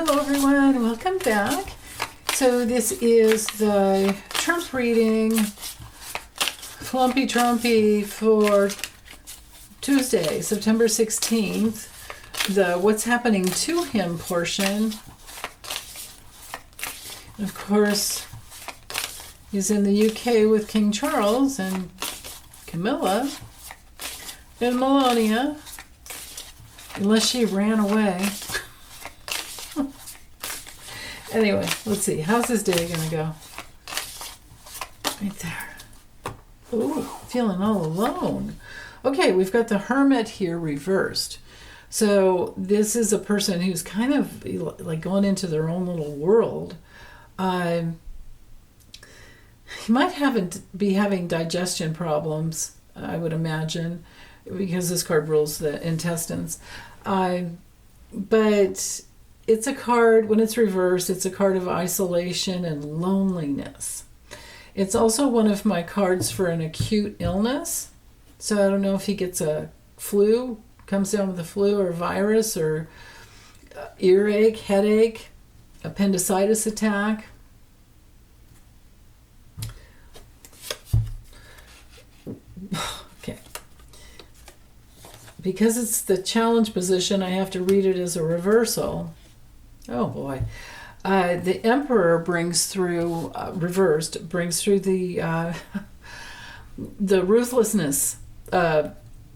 Hello everyone, welcome back. So this is the Trump reading, Flumpy Trumpy for Tuesday, September 16th, the What's Happening to Him portion. And of course, he's in the UK with King Charles and Camilla and Melania, unless she ran away. Anyway, let's see. How's this day going to go? Right there. Ooh, feeling all alone. Okay, we've got the Hermit here reversed. So this is a person who's kind of like going into their own little world. He might be having digestion problems, I would imagine, because this card rules the intestines. But it's a card, when it's reversed, it's a card of isolation and loneliness. It's also one of my cards for an acute illness. So I don't know if he gets a flu, comes down with a flu or a virus or earache, headache, appendicitis attack. Okay. Because it's the challenge position, I have to read it as a reversal. Oh boy. The Emperor brings through, reversed, brings through the ruthlessness.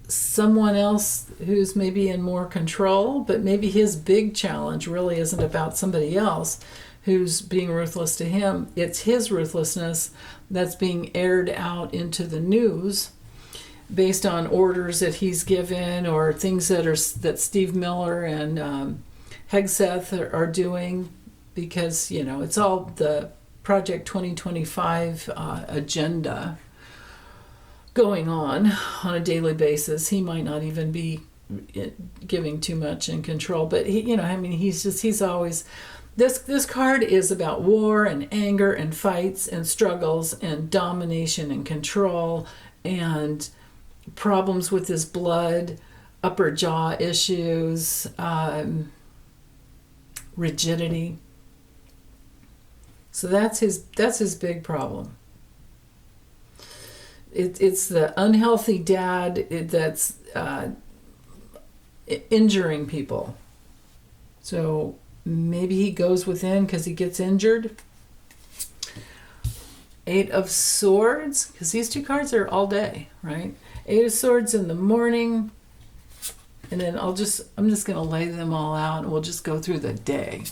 Someone else who's maybe in more control, but maybe his big challenge really isn't about somebody else who's being ruthless to him. It's his ruthlessness that's being aired out into the news based on orders that he's given or things that Steve Miller and Hegseth are doing, because, you know, it's all the Project 2025 agenda going on a daily basis. He might not even be giving too much in control, but he's always, this card is about war and anger and fights and struggles and domination and control and problems with his blood, upper jaw issues, rigidity. So that's his big problem. It's the unhealthy dad that's injuring people. So maybe he goes within because he gets injured. 8 of Swords, because these two cards are all day, right? 8 of Swords in the morning. And then I'm just going to lay them all out and we'll just go through the day.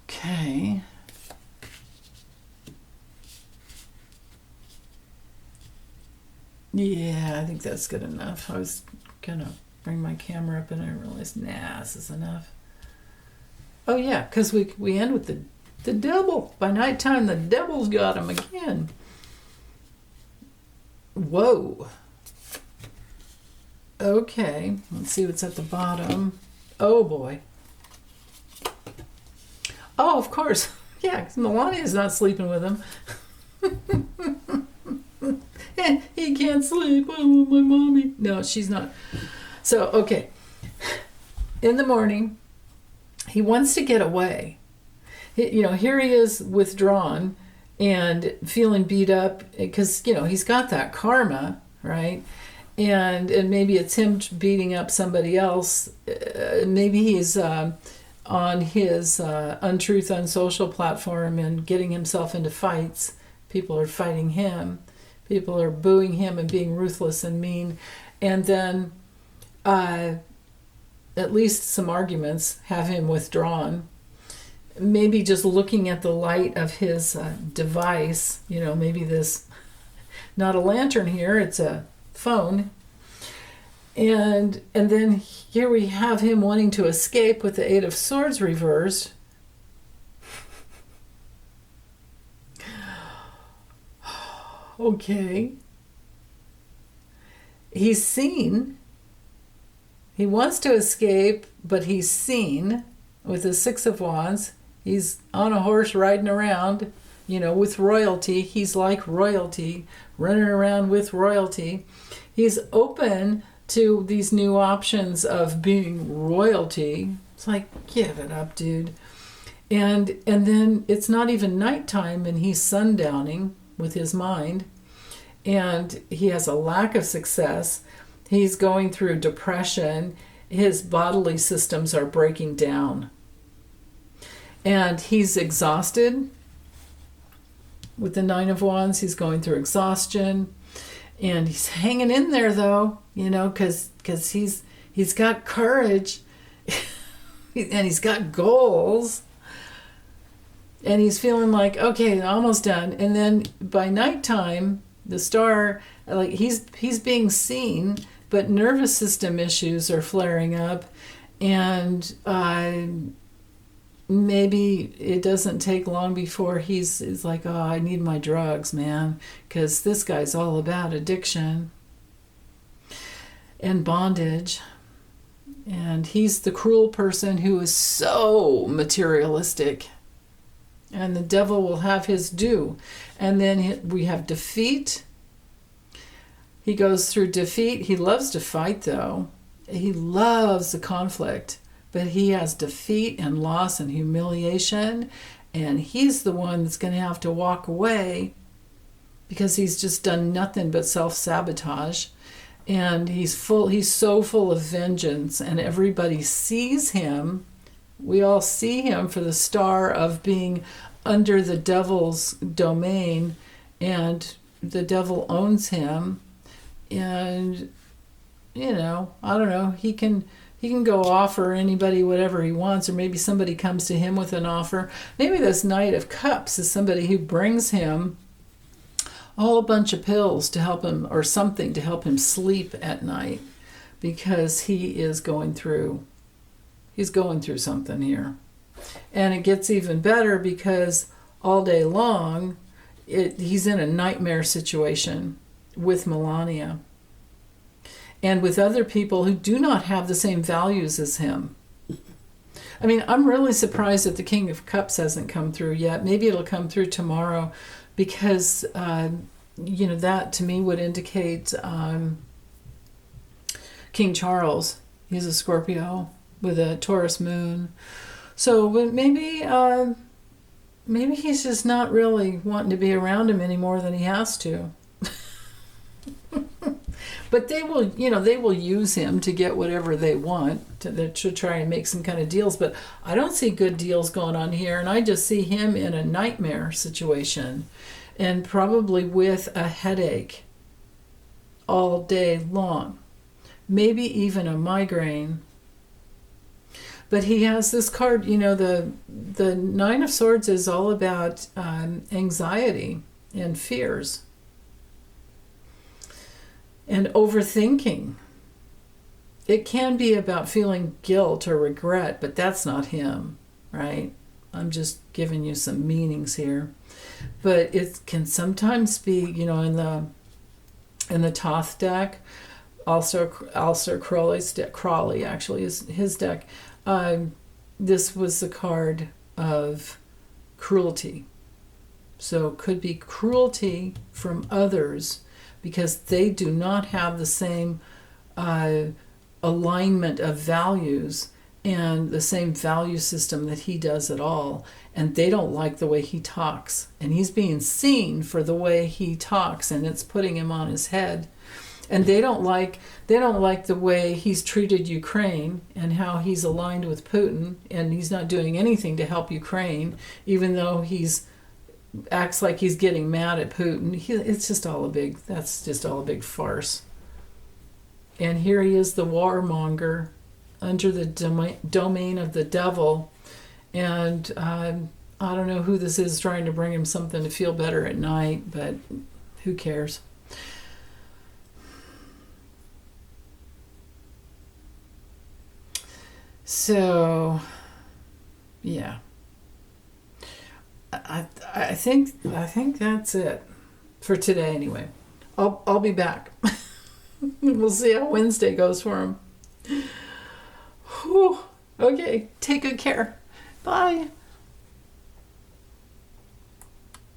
Okay. Yeah, I think that's good enough. I was going to bring my camera up and I realized, nah, this is enough. Oh yeah, because we end with the devil. By nighttime, the devil's got him again. Whoa. Okay, let's see what's at the bottom. Oh boy. Oh, of course. Yeah, because Melania's not sleeping with him. And he can't sleep. I want my mommy. No, she's not. So, okay. In the morning, he wants to get away. Here he is withdrawn and feeling beat up because, he's got that karma, right? And maybe it's him beating up somebody else. Maybe he's on his Untruth Unsocial platform and getting himself into fights. People are fighting him. People are booing him and being ruthless and mean. And then at least some arguments have him withdrawn. Maybe just looking at the light of his device, maybe this, not a lantern here, it's a phone. And then here we have him wanting to escape with the 8 of Swords reversed. Okay. He's seen. He wants to escape, but he's seen with the 6 of Wands. He's on a horse riding around, with royalty. He's like royalty, running around with royalty. He's open to these new options of being royalty. It's like, give it up, dude. And then it's not even nighttime and he's sundowning with his mind, and he has a lack of success. He's going through depression. His bodily systems are breaking down. And he's exhausted. With the Nine of Wands, he's going through exhaustion. And he's hanging in there, though, because he's got courage. And he's got goals. And he's feeling like, okay, almost done. And then by nighttime, the star, like he's being seen, but nervous system issues are flaring up. And maybe it doesn't take long before he's like, oh, I need my drugs, man. Because this guy's all about addiction and bondage. And he's the cruel person who is so materialistic. And the devil will have his due. And then we have defeat. He goes through defeat. He loves to fight, though. He loves the conflict. But he has defeat and loss and humiliation. And he's the one that's going to have to walk away because he's just done nothing but self-sabotage. And he's so full of vengeance. And everybody sees him. We all see him for the star of being under the devil's domain, and the devil owns him. And I don't know, he can go offer anybody whatever he wants, or maybe somebody comes to him with an offer. Maybe this Knight of Cups is somebody who brings him a whole bunch of pills to help him, or something to help him sleep at night, because he's going through something here. And it gets even better because all day long he's in a nightmare situation with Melania and with other people who do not have the same values as him. I mean, I'm really surprised that the King of Cups hasn't come through yet. Maybe it'll come through tomorrow, because that to me would indicate King Charles. He's a Scorpio with a Taurus moon. So maybe he's just not really wanting to be around him any more than he has to. But they will use him to get whatever they want, to try and make some kind of deals. But I don't see good deals going on here, and I just see him in a nightmare situation, and probably with a headache all day long, maybe even a migraine. But he has this card, the Nine of Swords is all about anxiety and fears and overthinking. It can be about feeling guilt or regret, but that's not him, right? I'm just giving you some meanings here. But it can sometimes be, in the Thoth deck, also Crawley actually is his deck. This was the card of cruelty. So it could be cruelty from others because they do not have the same alignment of values and the same value system that he does at all. And they don't like the way he talks. And he's being seen for the way he talks, and it's putting him on his head. And they don't like the way he's treated Ukraine and how he's aligned with Putin, and he's not doing anything to help Ukraine, even though acts like he's getting mad at Putin. That's just all a big farce. And here he is, the warmonger, under the domain of the devil, and I don't know who this is trying to bring him something to feel better at night, but who cares? So, yeah, I think that's it for today. Anyway, I'll be back. We'll see how Wednesday goes for him. Whew. Okay, take good care. Bye.